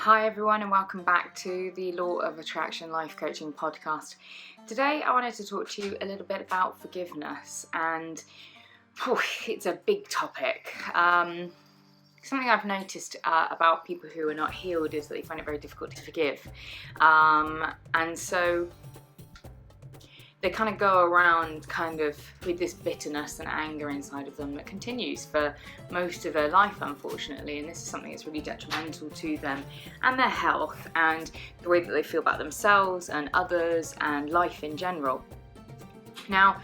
Hi everyone and welcome back to the Law of Attraction Life Coaching Podcast. Today I wanted to talk to you a little bit about forgiveness, and it's a big topic. Something I've noticed about people who are not healed is that they find it very difficult to forgive, and so they kind of go around with this bitterness and anger inside of them that continues for most of their life, unfortunately, and this is something that's really detrimental to them and their health and the way that they feel about themselves and others and life in general. Now,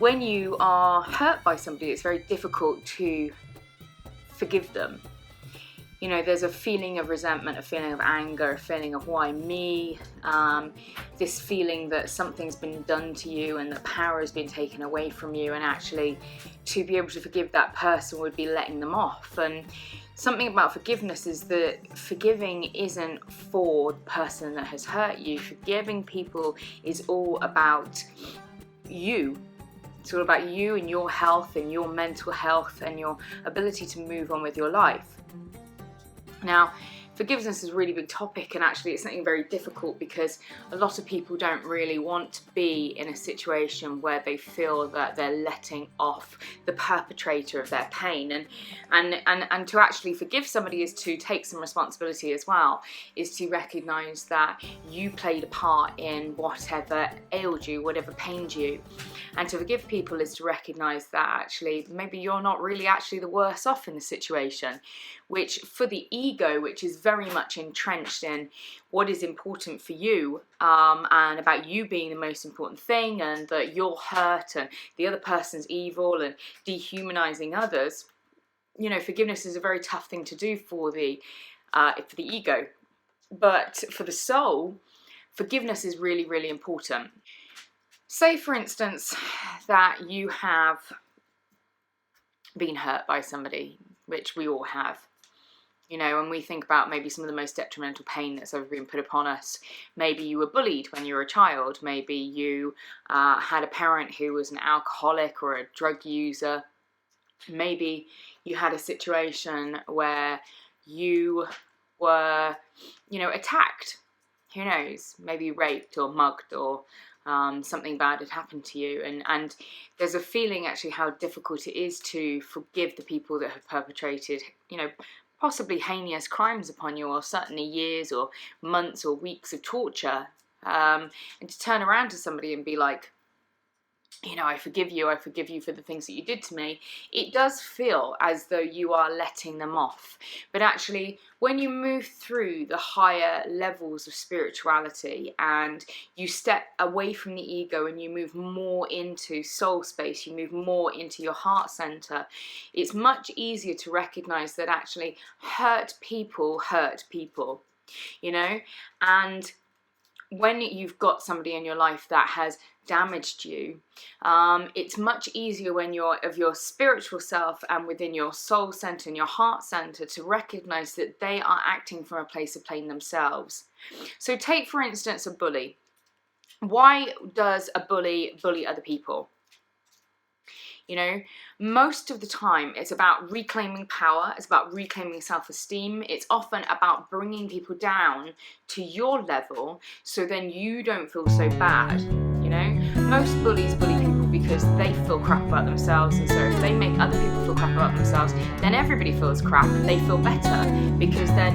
when you are hurt by somebody, it's very difficult to forgive them. You know, there's a feeling of resentment, a feeling of anger, a feeling of why me, this feeling that something's been done to you and that power has been taken away from you, and actually to be able to forgive that person would be letting them off. And something about forgiveness is that forgiving isn't for the person that has hurt you. Forgiving people is all about you. It's all about you and your health and your mental health and your ability to move on with your life. Now, forgiveness is a really big topic, and actually it's something very difficult because a lot of people don't really want to be in a situation where they feel that they're letting off the perpetrator of their pain. And to actually forgive somebody is to take some responsibility as well, is to recognise that you played a part in whatever ailed you, whatever pained you. And to forgive people is to recognise that actually maybe you're not really actually the worse off in the situation, which for the ego, which is very much entrenched in what is important for you, and about you being the most important thing, and that you're hurt and the other person's evil and dehumanizing others. You know, forgiveness is a very tough thing to do for the ego. But for the soul, forgiveness is really, really important. Say, for instance, that you have been hurt by somebody, which we all have. You know, when we think about maybe some of the most detrimental pain that's ever been put upon us, maybe you were bullied when you were a child, maybe you had a parent who was an alcoholic or a drug user, maybe you had a situation where you were, attacked, who knows, maybe raped or mugged, or something bad had happened to you, and there's a feeling actually how difficult it is to forgive the people that have perpetrated, possibly heinous crimes upon you, or certainly years or months or weeks of torture, and to turn around to somebody and be like, I forgive you for the things that you did to me. It does feel as though you are letting them off. But actually, when you move through the higher levels of spirituality and you step away from the ego and you move more into soul space, you move more into your heart center, it's much easier to recognize that actually hurt people, and when you've got somebody in your life that has damaged you, it's much easier when you're of your spiritual self and within your soul center and your heart center to recognize that they are acting from a place of playing themselves. So take, for instance, a bully. Why does a bully other people? Most of the time it's about reclaiming power, it's about reclaiming self-esteem. It's often about bringing people down to your level so then you don't feel so bad. Most bullies bully people because they feel crap about themselves, and so if they make other people feel crap about themselves, then everybody feels crap and they feel better because they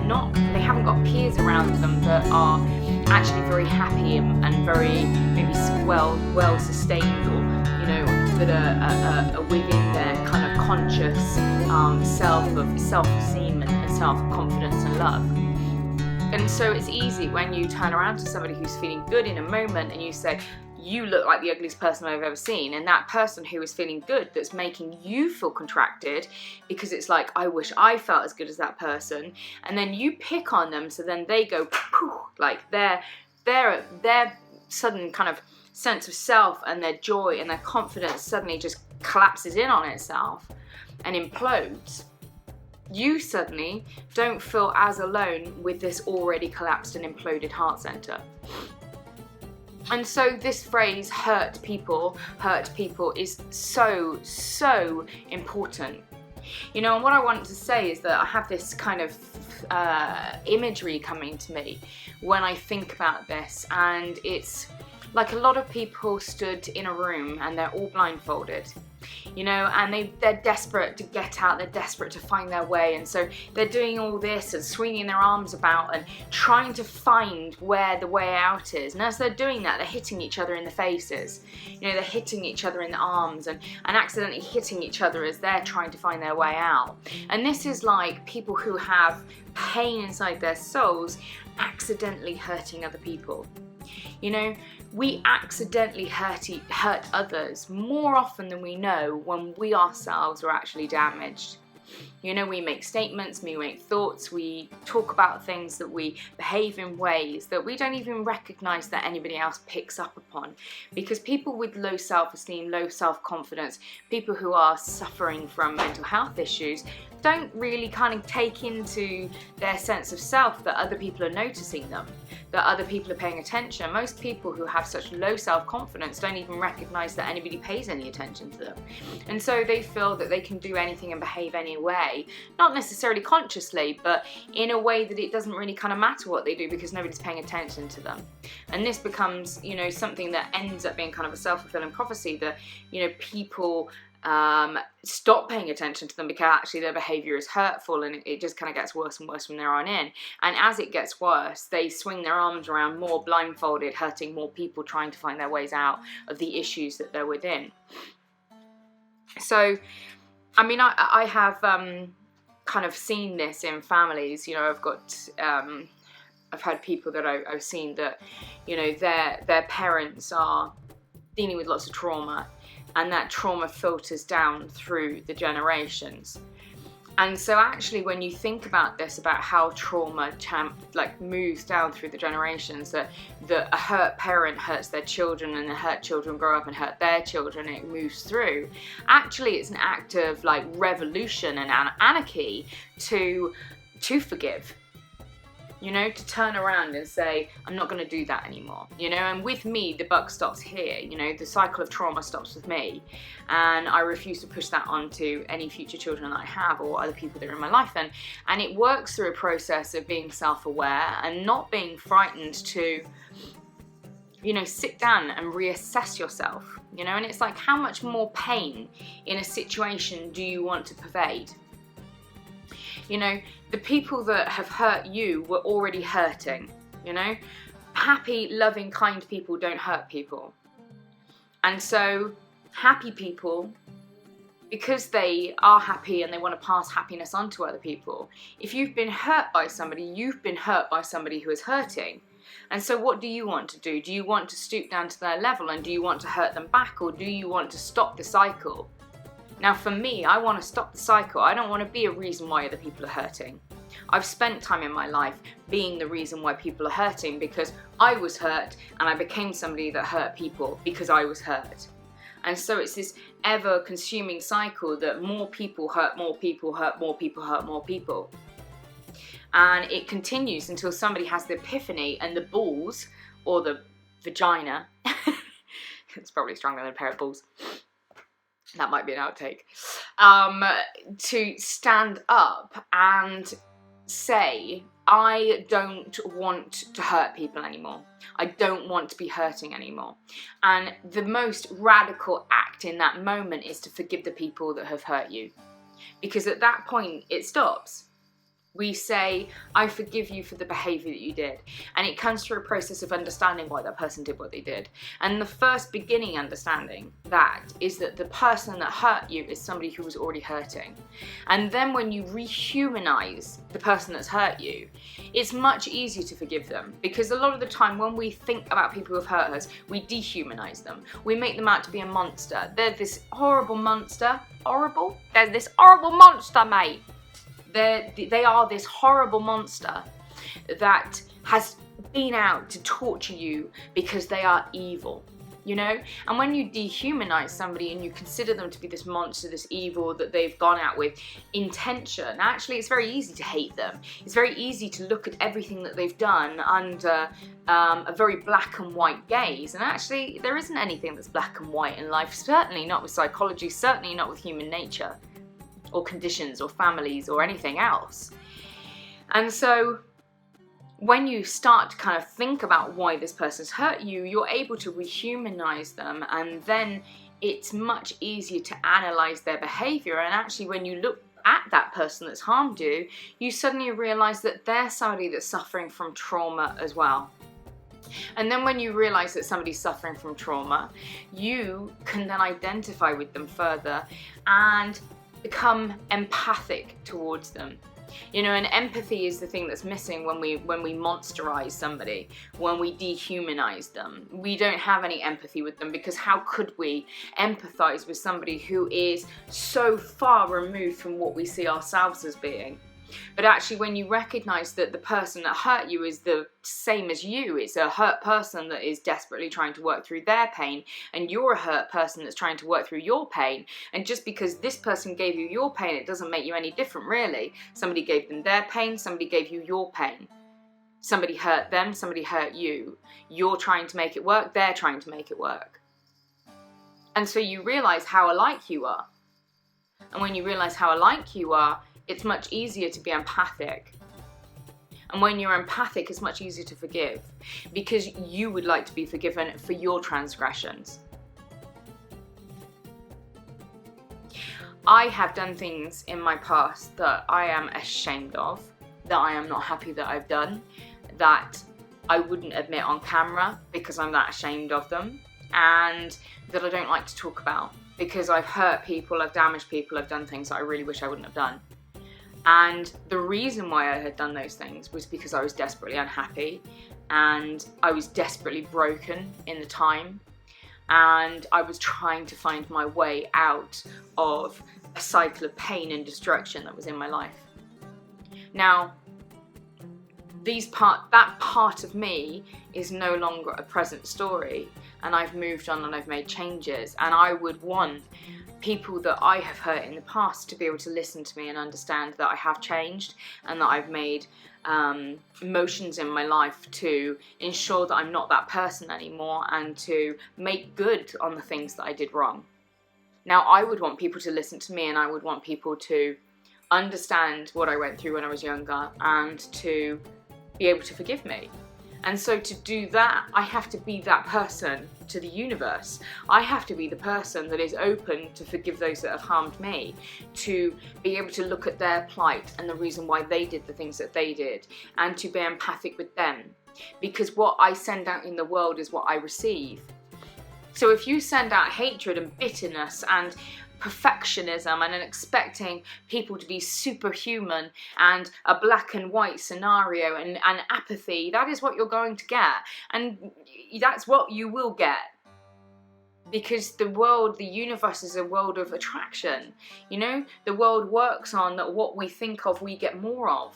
haven't got peers around them that are actually very happy and very maybe well sustained, or that are within their kind of conscious self of self-esteem and self-confidence and love. And so it's easy when you turn around to somebody who's feeling good in a moment and you say, you look like the ugliest person I've ever seen, and that person who is feeling good, that's making you feel contracted because it's like, I wish I felt as good as that person, and then you pick on them, so then they go poof, like their sudden kind of sense of self and their joy and their confidence suddenly just collapses in on itself and implodes. You suddenly don't feel as alone with this already collapsed and imploded heart center. And so this phrase, hurt people, is so important. And what I want to say is that I have this kind of imagery coming to me when I think about this, and it's like a lot of people stood in a room and they're all blindfolded, you know, and they're desperate to get out, they're desperate to find their way, and so they're doing all this and swinging their arms about and trying to find where the way out is. And as they're doing that, they're hitting each other in the faces, you know, they're hitting each other in the arms and accidentally hitting each other as they're trying to find their way out. And this is like people who have pain inside their souls accidentally hurting other people. You know, we accidentally hurt others more often than we know when we ourselves are actually damaged. You know, we make statements, we make thoughts, we talk about things, that we behave in ways that we don't even recognize that anybody else picks up upon. Because people with low self-esteem, low self-confidence, people who are suffering from mental health issues, don't really kind of take into their sense of self that other people are noticing them, that other people are paying attention. Most people who have such low self-confidence don't even recognize that anybody pays any attention to them. And so they feel that they can do anything and behave any way, not necessarily consciously, but in a way that it doesn't really kind of matter what they do because nobody's paying attention to them. And this becomes, you know, something that ends up being kind of a self-fulfilling prophecy, that, you know, people stop paying attention to them because actually their behavior is hurtful, and it just kind of gets worse and worse from there on in. And as it gets worse, they swing their arms around more blindfolded, hurting more people, trying to find their ways out of the issues that they're within. So, I mean, I have kind of seen this in families. You know, I've had people that I've seen that, you know, their parents are dealing with lots of trauma, and that trauma filters down through the generations. And so actually when you think about this, about how trauma moves down through the generations, that a hurt parent hurts their children, and the hurt children grow up and hurt their children, and it moves through. Actually, it's an act of like revolution and anarchy to forgive. You know, to turn around and say, I'm not going to do that anymore. You know, and with me, the buck stops here. You know, the cycle of trauma stops with me, and I refuse to push that onto any future children that I have or other people that are in my life. And it works through a process of being self-aware and not being frightened to, you know, sit down and reassess yourself. You know, and it's like, how much more pain in a situation do you want to pervade? You know, the people that have hurt you were already hurting, you know? Happy, loving, kind people don't hurt people. And so happy people, because they are happy and they want to pass happiness on to other people, if you've been hurt by somebody, you've been hurt by somebody who is hurting. And so what do you want to do? Do you want to stoop down to their level, and do you want to hurt them back, or do you want to stop the cycle? Now for me, I want to stop the cycle. I don't want to be a reason why other people are hurting. I've spent time in my life being the reason why people are hurting because I was hurt, and I became somebody that hurt people because I was hurt. And so it's this ever-consuming cycle that more people hurt more people, hurt more people, hurt more people. And it continues until somebody has the epiphany and the balls, or the vagina, it's probably stronger than a pair of balls, that might be an outtake, to stand up and say, I don't want to hurt people anymore. I don't want to be hurting anymore. And the most radical act in that moment is to forgive the people that have hurt you. Because at that point, it stops. We say, I forgive you for the behaviour that you did. And it comes through a process of understanding why that person did what they did. And the first beginning understanding that is that the person that hurt you is somebody who was already hurting. And then when you rehumanize the person that's hurt you, it's much easier to forgive them. Because a lot of the time when we think about people who have hurt us, we dehumanize them. We make them out to be a monster. They're this horrible monster. Horrible? They're this horrible monster, mate. They are this horrible monster that has been out to torture you because they are evil, you know? And when you dehumanize somebody and you consider them to be this monster, this evil that they've gone out with intention, actually it's very easy to hate them. It's very easy to look at everything that they've done under a very black and white gaze. And actually there isn't anything that's black and white in life, certainly not with psychology, certainly not with human nature, or conditions, or families, or anything else. And so when you start to kind of think about why this person's hurt you, you're able to rehumanize them, and then it's much easier to analyze their behavior. And actually, when you look at that person that's harmed you, you suddenly realize that they're somebody that's suffering from trauma as well. And then when you realize that somebody's suffering from trauma, you can then identify with them further and become empathic towards them. You know, and empathy is the thing that's missing when we monsterize somebody, when we dehumanize them. We don't have any empathy with them, because how could we empathize with somebody who is so far removed from what we see ourselves as being? But actually, when you recognize that the person that hurt you is the same as you, it's a hurt person that is desperately trying to work through their pain, and you're a hurt person that's trying to work through your pain. And just because this person gave you your pain, it doesn't make you any different, really. Somebody gave them their pain, somebody gave you your pain. Somebody hurt them, somebody hurt you. You're trying to make it work, they're trying to make it work. And so you realize how alike you are. And when you realize how alike you are, it's much easier to be empathic. And when you're empathic, it's much easier to forgive, because you would like to be forgiven for your transgressions. I have done things in my past that I am ashamed of, that I am not happy that I've done, that I wouldn't admit on camera because I'm that ashamed of them, and that I don't like to talk about because I've hurt people, I've damaged people, I've done things that I really wish I wouldn't have done. And the reason why I had done those things was because I was desperately unhappy, and I was desperately broken in the time, and I was trying to find my way out of a cycle of pain and destruction that was in my life. Now, that part of me is no longer a present story, and I've moved on and I've made changes, and I would want people that I have hurt in the past to be able to listen to me and understand that I have changed, and that I've made motions in my life to ensure that I'm not that person anymore, and to make good on the things that I did wrong. Now, I would want people to listen to me, and I would want people to understand what I went through when I was younger, and to be able to forgive me. And so to do that, I have to be that person to the universe. I have to be the person that is open to forgive those that have harmed me, to be able to look at their plight and the reason why they did the things that they did, and to be empathic with them. Because what I send out in the world is what I receive. So if you send out hatred and bitterness and perfectionism and expecting people to be superhuman and a black and white scenario and apathy, that is what you're going to get, and that's what you will get, because the universe is a world of attraction. You know, the world works on that what we think of, we get more of.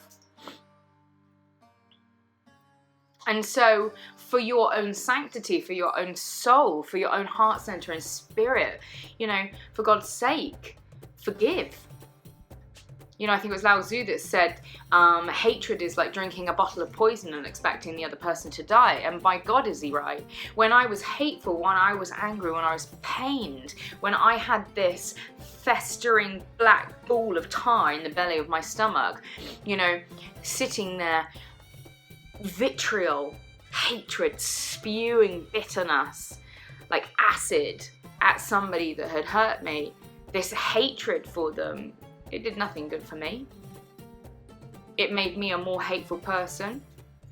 And so for your own sanctity, for your own soul, for your own heart center and spirit, you know, for God's sake, forgive. You know, I think it was Lao Tzu that said, hatred is like drinking a bottle of poison and expecting the other person to die. And by God, is he right? When I was hateful, when I was angry, when I was pained, when I had this festering black ball of tar in the belly of my stomach, you know, sitting there, vitriol, hatred, spewing bitterness like acid at somebody that had hurt me, this hatred for them, it did nothing good for me. It made me a more hateful person.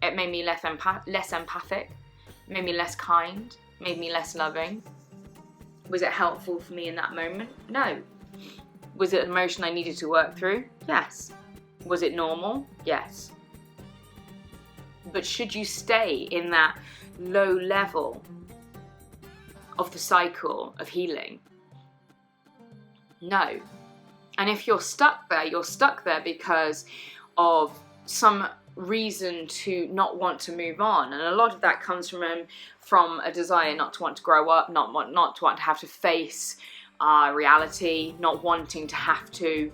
It made me less empathic, made me less kind, made me less loving. Was it helpful for me in that moment? No. Was it an emotion I needed to work through? Yes. Was it normal? Yes. But should you stay in that low level of the cycle of healing? No. And if you're stuck there because of some reason to not want to move on. And a lot of that comes from a desire not to want to grow up, not to want to have to face reality, not wanting to have to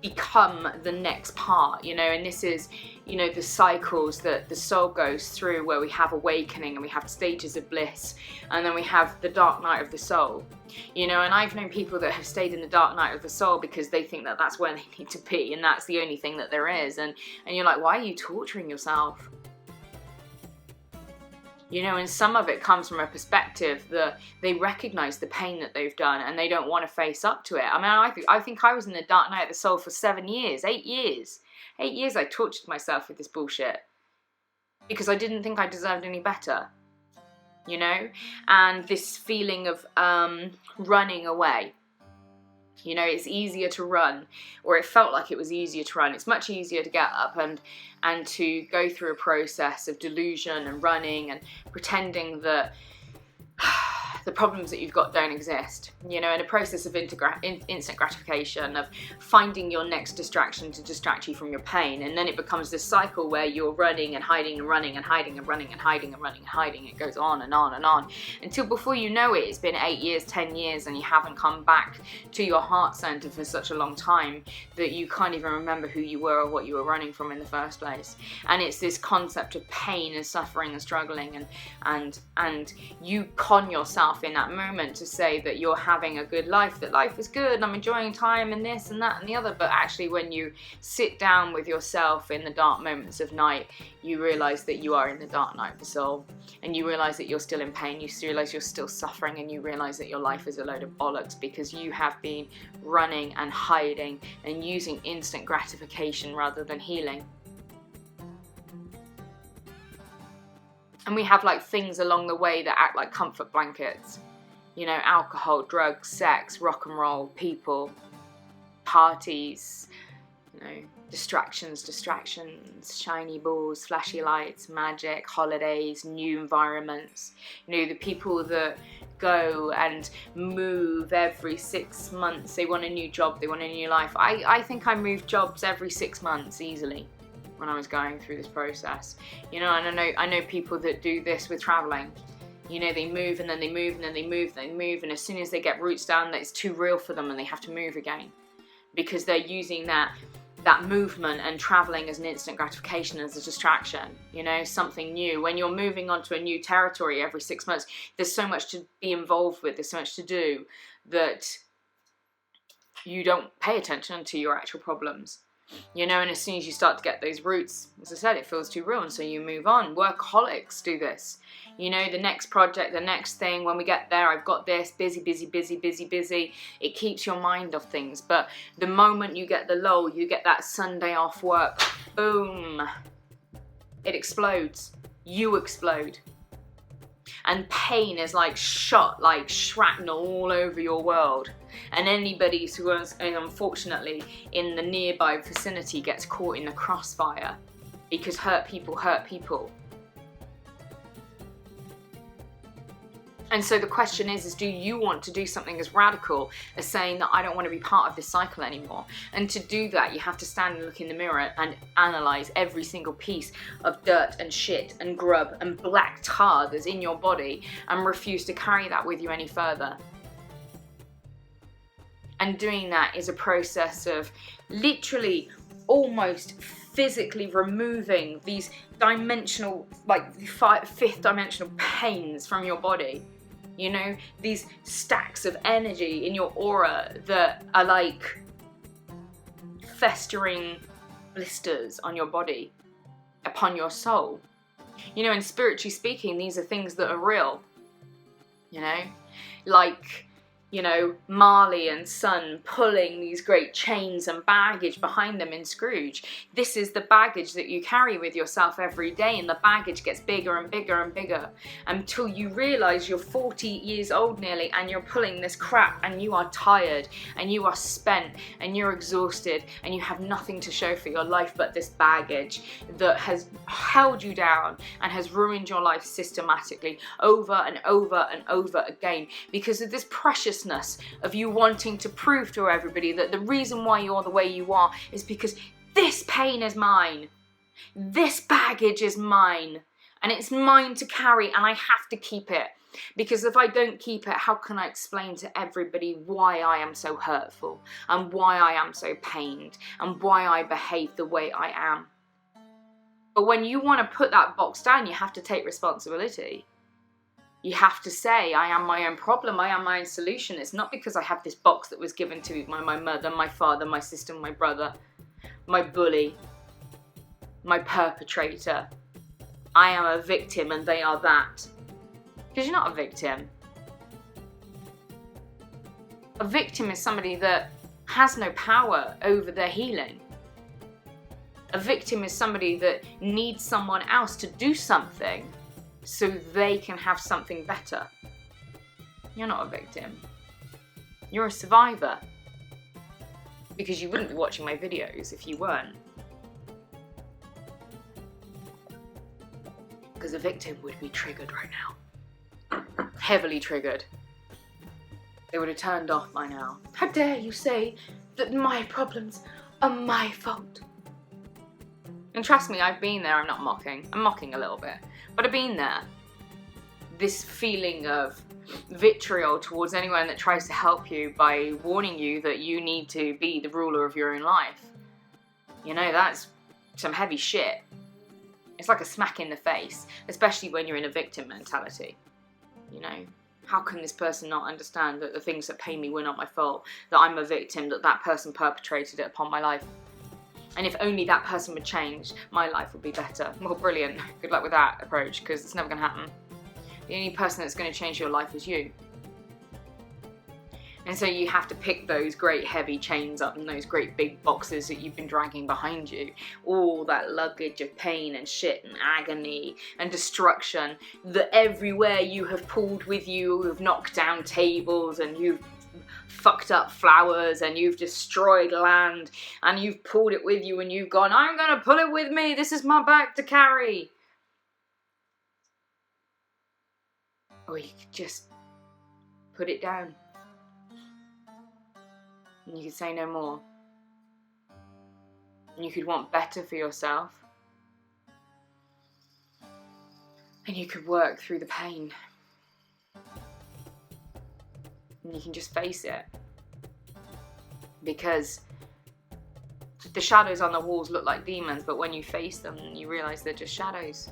become the next part, you know, and this is, you know, the cycles that the soul goes through, where we have awakening and we have stages of bliss, and then we have the dark night of the soul, you know. And I've known people that have stayed in the dark night of the soul because they think that that's where they need to be, and that's the only thing that there is, and you're like, why are you torturing yourself? You know, and some of it comes from a perspective that they recognize the pain that they've done and they don't want to face up to it. I mean, I think I was in the dark night of the soul for 7 years, 8 years. 8 years I tortured myself with this bullshit because I didn't think I deserved any better, you know? And this feeling of running away. You know, it's easier to run, or it felt like it was easier to run. It's much easier to get up and to go through a process of delusion and running and pretending that the problems that you've got don't exist, you know, in a process of instant gratification, of finding your next distraction to distract you from your pain. And then it becomes this cycle where you're running and hiding and running and hiding and running and hiding and running and hiding. It goes on and on and on until before you know it, it's been 8 years, 10 years, and you haven't come back to your heart center for such a long time that you can't even remember who you were or what you were running from in the first place. And it's this concept of pain and suffering and struggling, and you con yourself in that moment to say that you're having a good life, that life is good and I'm enjoying time and this and that and the other. But actually, when you sit down with yourself in the dark moments of night, you realize that you are in the dark night of the soul, and you realize that you're still in pain, you realize you're still suffering, and you realize that your life is a load of bollocks because you have been running and hiding and using instant gratification rather than healing. And we have like things along the way that act like comfort blankets. You know, alcohol, drugs, sex, rock and roll, people, parties, you know, distractions, shiny balls, flashy lights, magic, holidays, new environments. You know, the people that go and move every 6 months. They want a new job, they want a new life. I think I moved jobs every 6 months easily when I was going through this process, you know. And I know people that do this with traveling. You know, they move and then they move and then they move and they move, and as soon as they get roots down, it's too real for them and they have to move again because they're using that movement and traveling as an instant gratification, as a distraction, you know, something new. When you're moving onto a new territory every 6 months, there's so much to be involved with, there's so much to do that you don't pay attention to your actual problems. You know, and as soon as you start to get those roots, as I said, it feels too real, and so you move on. Workaholics do this. You know, the next project, the next thing, when we get there, I've got this, busy. It keeps your mind off things. But the moment you get the lull, you get that Sunday off work, boom, it explodes. You explode. And pain is like shot, like shrapnel all over your world. And anybody who is unfortunately in the nearby vicinity gets caught in the crossfire, because hurt people hurt people. And so the question is do you want to do something as radical as saying that I don't want to be part of this cycle anymore? And to do that, you have to stand and look in the mirror and analyze every single piece of dirt and shit and grub and black tar that's in your body and refuse to carry that with you any further. And doing that is a process of literally almost physically removing these dimensional, like fifth dimensional pains from your body. You know, these stacks of energy in your aura that are like festering blisters on your body, upon your soul. You know, and spiritually speaking, these are things that are real. You know, like, you know, Marley and Son pulling these great chains and baggage behind them in Scrooge. This is the baggage that you carry with yourself every day, and the baggage gets bigger and bigger and bigger until you realize you're 40 years old nearly and you're pulling this crap and you are tired and you are spent and you're exhausted and you have nothing to show for your life but this baggage that has held you down and has ruined your life systematically over and over and over again because of this precious of you wanting to prove to everybody that the reason why you're the way you are is because this pain is mine, this baggage is mine, and it's mine to carry, and I have to keep it. Because if I don't keep it, how can I explain to everybody why I am so hurtful and why I am so pained and why I behave the way I am? But when you want to put that box down, you have to take responsibility. You have to say, I am my own problem, I am my own solution. It's not because I have this box that was given to me by my mother, my father, my sister, my brother, my bully, my perpetrator. I am a victim and they are that. Because you're not a victim. A victim is somebody that has no power over their healing. A victim is somebody that needs someone else to do something so they can have something better. You're not a victim. You're a survivor. Because you wouldn't be watching my videos if you weren't. Because a victim would be triggered right now. Heavily triggered. They would have turned off by now. How dare you say that my problems are my fault? And trust me, I've been there. I'm not mocking. I'm mocking a little bit. But I've been there. This feeling of vitriol towards anyone that tries to help you by warning you that you need to be the ruler of your own life. You know, that's some heavy shit. It's like a smack in the face, especially when you're in a victim mentality. You know, how can this person not understand that the things that pain me were not my fault, that I'm a victim, that person perpetrated it upon my life? And if only that person would change, my life would be better. Well, brilliant. Good luck with that approach, because it's never going to happen. The only person that's going to change your life is you. And so you have to pick those great heavy chains up and those great big boxes that you've been dragging behind you. All that luggage of pain and shit and agony and destruction that everywhere you have pulled with you, you've knocked down tables and you've fucked up flowers and you've destroyed land and you've pulled it with you and you've gone, I'm going to pull it with me. This is my bag to carry. Or you could just put it down. And you could say no more. And you could want better for yourself. And you could work through the pain. And you can just face it. Because the shadows on the walls look like demons, but when you face them, you realise they're just shadows.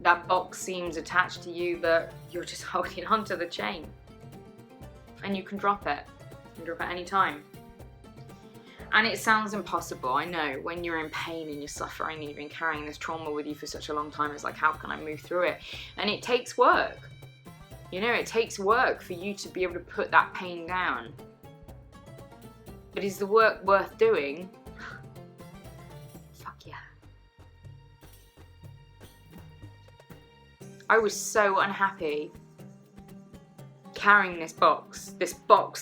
That box seems attached to you, but you're just holding onto the chain. And you can drop it. You can drop it any time. And it sounds impossible, I know, when you're in pain and you're suffering and you've been carrying this trauma with you for such a long time. It's like, how can I move through it? And it takes work. You know, it takes work for you to be able to put that pain down. But is the work worth doing? Fuck yeah. I was so unhappy carrying this box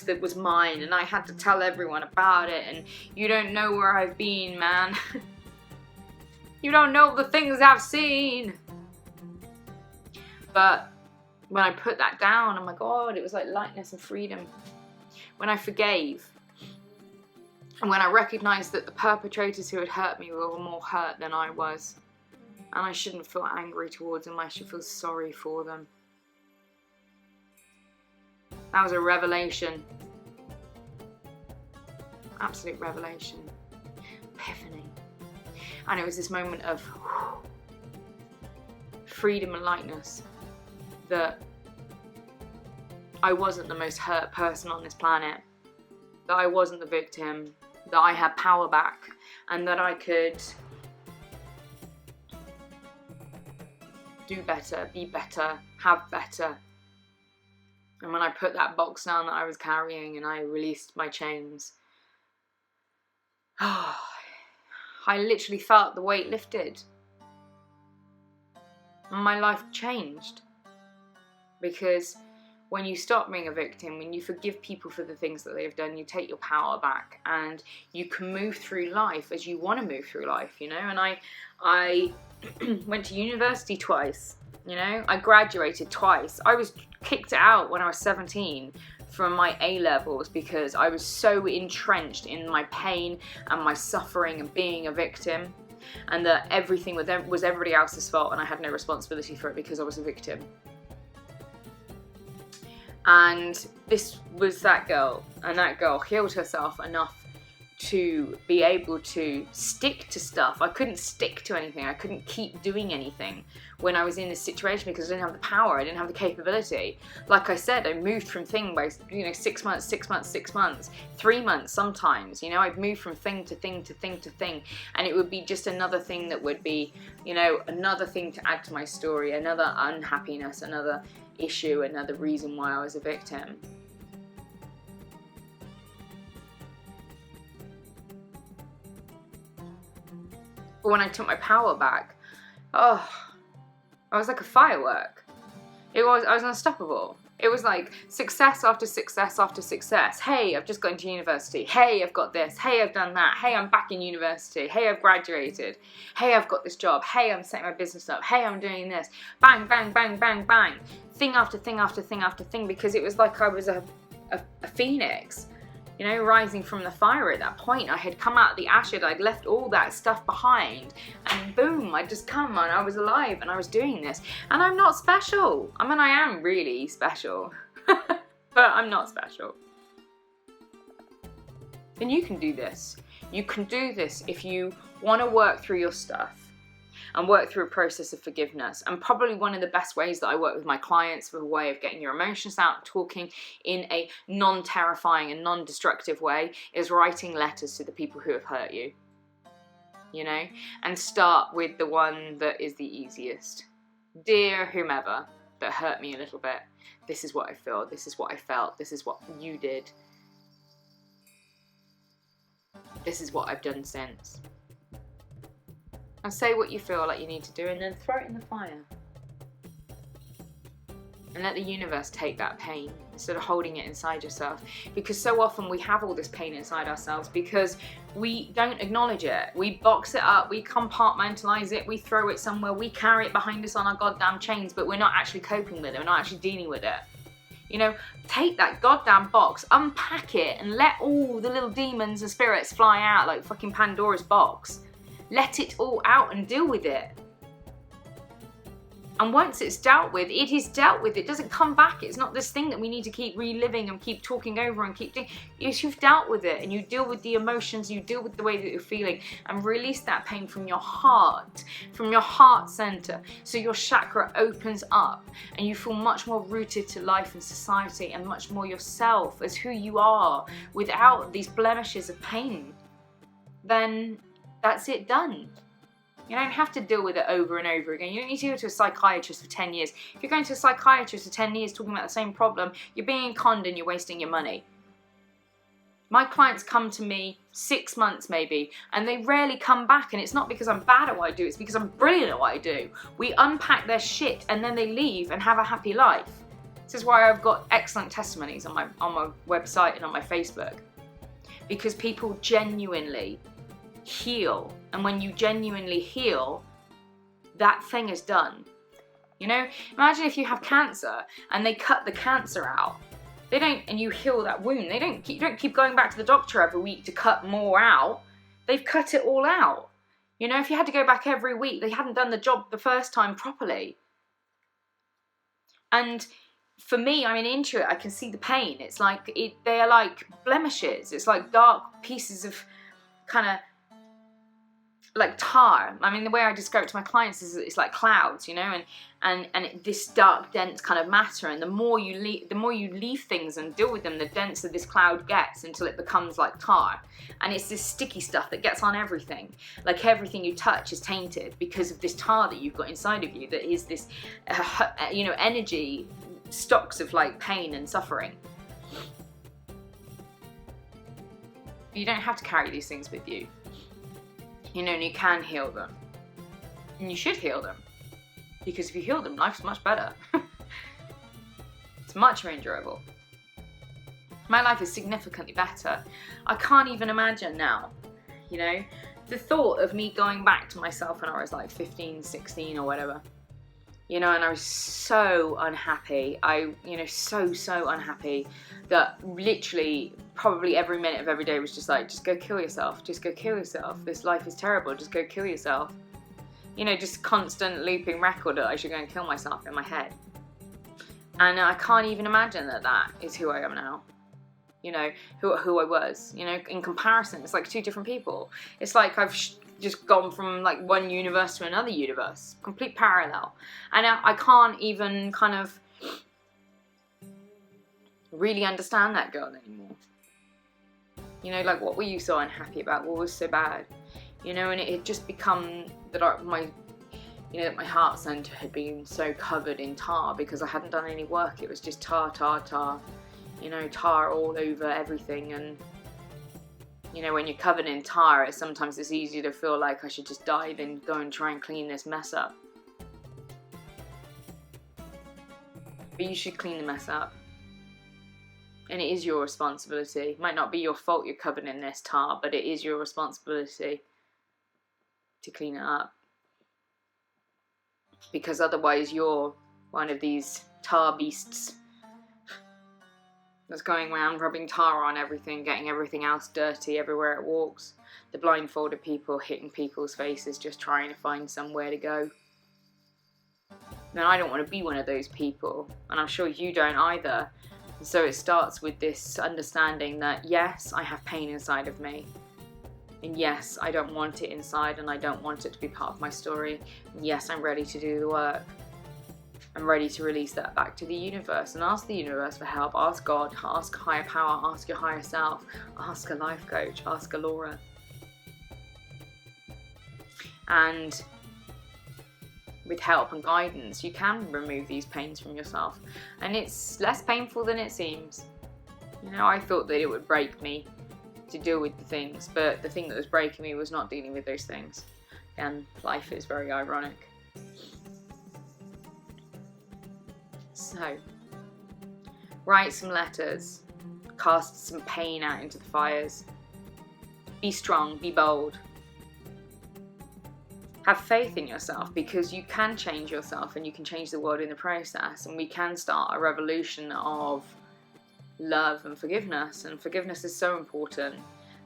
that was mine, and I had to tell everyone about it, and you don't know where I've been, man. You don't know the things I've seen. But when I put that down, oh my God, it was like lightness and freedom. When I forgave, and when I recognized that the perpetrators who had hurt me were more hurt than I was, and I shouldn't feel angry towards them, I should feel sorry for them. That was a revelation. Absolute revelation. Epiphany. And it was this moment of freedom and lightness, that I wasn't the most hurt person on this planet, that I wasn't the victim, that I had power back, and that I could do better, be better, have better. And when I put that box down that I was carrying and I released my chains, I literally felt the weight lifted. And my life changed. Because when you stop being a victim, when you forgive people for the things that they've done, you take your power back and you can move through life as you want to move through life, you know. And I went to university twice, you know. I graduated twice. I was kicked out when I was 17 from my A-levels because I was so entrenched in my pain and my suffering and being a victim. and that everything was everybody else's fault and I had no responsibility for it because I was a victim. And this was that girl, and that girl healed herself enough to be able to stick to stuff. I couldn't stick to anything. I couldn't keep doing anything when I was in this situation because I didn't have the power. I didn't have the capability. Like I said, I moved from thing by 6 months, 6 months, 6 months, 3 months sometimes. I'd move from thing to thing to thing to thing, and it would be just another thing that would be, another thing to add to my story, another unhappiness, another issue, another reason why I was a victim. But when I took my power back, I was like a firework. I was unstoppable. It was like success after success after success. Hey, I've just got into university. Hey, I've got this. Hey, I've done that. Hey, I'm back in university. Hey, I've graduated. Hey, I've got this job. Hey, I'm setting my business up. Hey, I'm doing this. Bang, bang, bang, bang, bang. Thing after thing after thing after thing, because it was like I was a phoenix. Rising from the fire at that point. I had come out of the ashes, I'd left all that stuff behind, and boom, I'd just come and I was alive and I was doing this. And I'm not special. I mean, I am really special, but I'm not special. And you can do this. You can do this if you want to work through your stuff and work through a process of forgiveness. And probably one of the best ways that I work with my clients for a way of getting your emotions out, talking in a non-terrifying and non-destructive way, is writing letters to the people who have hurt you. And start with the one that is the easiest. Dear whomever that hurt me a little bit, this is what I feel, this is what I felt, this is what you did. This is what I've done since. And say what you feel like you need to do, and then throw it in the fire. And let the universe take that pain instead of holding it inside yourself. Because so often we have all this pain inside ourselves because we don't acknowledge it. We box it up, we compartmentalize it, we throw it somewhere, we carry it behind us on our goddamn chains, but we're not actually coping with it, we're not actually dealing with it. Take that goddamn box, unpack it, and let all the little demons and spirits fly out like fucking Pandora's box. Let it all out and deal with it. And once it's dealt with, it is dealt with. It doesn't come back. It's not this thing that we need to keep reliving and keep talking over and keep doing. You've dealt with it, and you deal with the emotions, you deal with the way that you're feeling, and release that pain from your heart center, so your chakra opens up and you feel much more rooted to life and society and much more yourself as who you are without these blemishes of pain. Then that's it, done. You don't have to deal with it over and over again. You don't need to go to a psychiatrist for 10 years. If you're going to a psychiatrist for 10 years talking about the same problem, you're being conned and you're wasting your money. My clients come to me 6 months maybe, and they rarely come back, and it's not because I'm bad at what I do, it's because I'm brilliant at what I do. We unpack their shit and then they leave and have a happy life. This is why I've got excellent testimonies on my website and on my Facebook. Because people genuinely heal, and when you genuinely heal, that thing is done. Imagine if you have cancer and they cut the cancer out. And you heal that wound. You don't keep going back to the doctor every week to cut more out. They've cut it all out. If you had to go back every week, they hadn't done the job the first time properly. And for me, I'm into it. I can see the pain. It's like they are like blemishes. It's like dark pieces of kind of like tar. I mean, the way I describe it to my clients is it's like clouds, and this dark, dense kind of matter. And the more you leave things and deal with them, the denser this cloud gets until it becomes like tar. And it's this sticky stuff that gets on everything. Like everything you touch is tainted because of this tar that you've got inside of you. That is this, energy stocks of like pain and suffering. You don't have to carry these things with you. And you can heal them. And you should heal them. Because if you heal them, life's much better. It's much more enjoyable. My life is significantly better. I can't even imagine now, the thought of me going back to myself when I was like 15, 16 or whatever. And I was so unhappy. So unhappy that literally probably every minute of every day was just like, just go kill yourself, just go kill yourself, this life is terrible, just go kill yourself. You know, just constant looping record that I should go and kill myself in my head. And I can't even imagine that that is who I am now. You know, who I was. You know, in comparison, it's like two different people. It's like I've just gone from like one universe to another universe. Complete parallel. And I can't even kind of really understand that girl anymore. You know, like, what were you so unhappy about? What was so bad? You know, and it just become that my heart center had been so covered in tar because I hadn't done any work. It was just tar, tar, tar. You know, tar all over everything. And, you know, when you're covered in tar, sometimes it's easy to feel like I should just dive in, go and try and clean this mess up. But you should clean the mess up. And it is your responsibility. It might not be your fault you're covered in this tar, but it is your responsibility to clean it up. Because otherwise you're one of these tar beasts that's going around rubbing tar on everything, getting everything else dirty everywhere it walks. The blindfolded people hitting people's faces just trying to find somewhere to go. And I don't want to be one of those people, and I'm sure you don't either. And so it starts with this understanding that yes, I have pain inside of me. And yes, I don't want it inside, and I don't want it to be part of my story. And yes, I'm ready to do the work. I'm ready to release that back to the universe and ask the universe for help. Ask God, ask higher power, ask your higher self, ask a life coach, ask a Laura. And with help and guidance, you can remove these pains from yourself. And it's less painful than it seems. You know, I thought that it would break me to deal with the things, but the thing that was breaking me was not dealing with those things. And life is very ironic. So, write some letters, cast some pain out into the fires. Be strong, be bold. Have faith in yourself, because you can change yourself and you can change the world in the process, and we can start a revolution of love and forgiveness. And forgiveness is so important,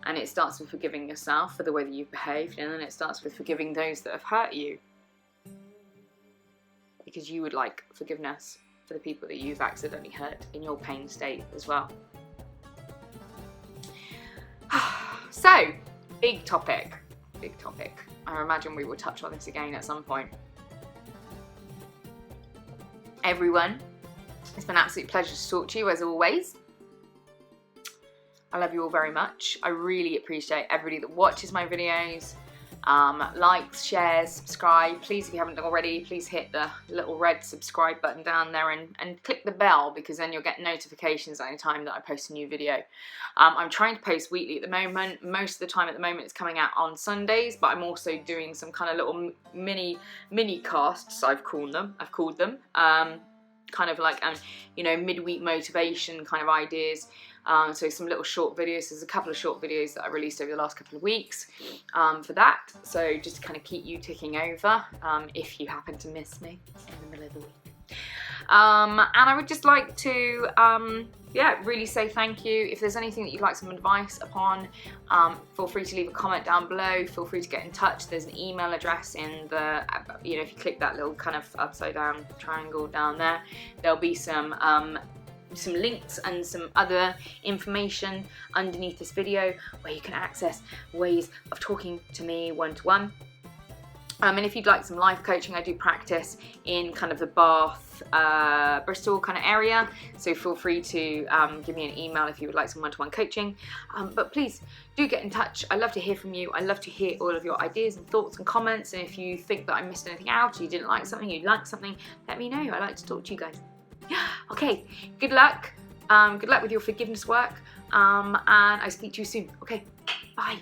and it starts with forgiving yourself for the way that you've behaved, and then it starts with forgiving those that have hurt you, because you would like forgiveness for the people that you've accidentally hurt in your pain state as well. So, big topic. I imagine we will touch on this again at some point. Everyone, it's been an absolute pleasure to talk to you as always. I love you all very much. I really appreciate everybody that watches my videos. Likes, shares, subscribe. Please, if you haven't already, please hit the little red subscribe button down there and click the bell, because then you'll get notifications any time that I post a new video. I'm trying to post weekly at the moment. Most of the time at the moment it's coming out on Sundays, but I'm also doing some kind of little mini casts, I've called them. Kind of like, you know, midweek motivation kind of ideas. So some little short videos. There's a couple of short videos that I released over the last couple of weeks for that. So just to kind of keep you ticking over if you happen to miss me in the middle of the week. And I would just like to, really say thank you. If there's anything that you'd like some advice upon, feel free to leave a comment down below. Feel free to get in touch. There's an email address in the, you know, if you click that little kind of upside down triangle down there, there'll be some links and some other information underneath this video where you can access ways of talking to me one-to-one. And if you'd like some life coaching, I do practice in kind of the Bath, Bristol kind of area. So feel free to give me an email if you would like some one-to-one coaching. But please do get in touch. I love to hear from you. I love to hear all of your ideas and thoughts and comments. And if you think that I missed anything out, or you didn't like something, you liked something, let me know. I like to talk to you guys. Okay, good luck. Good luck with your forgiveness work. And I speak to you soon. Okay, bye.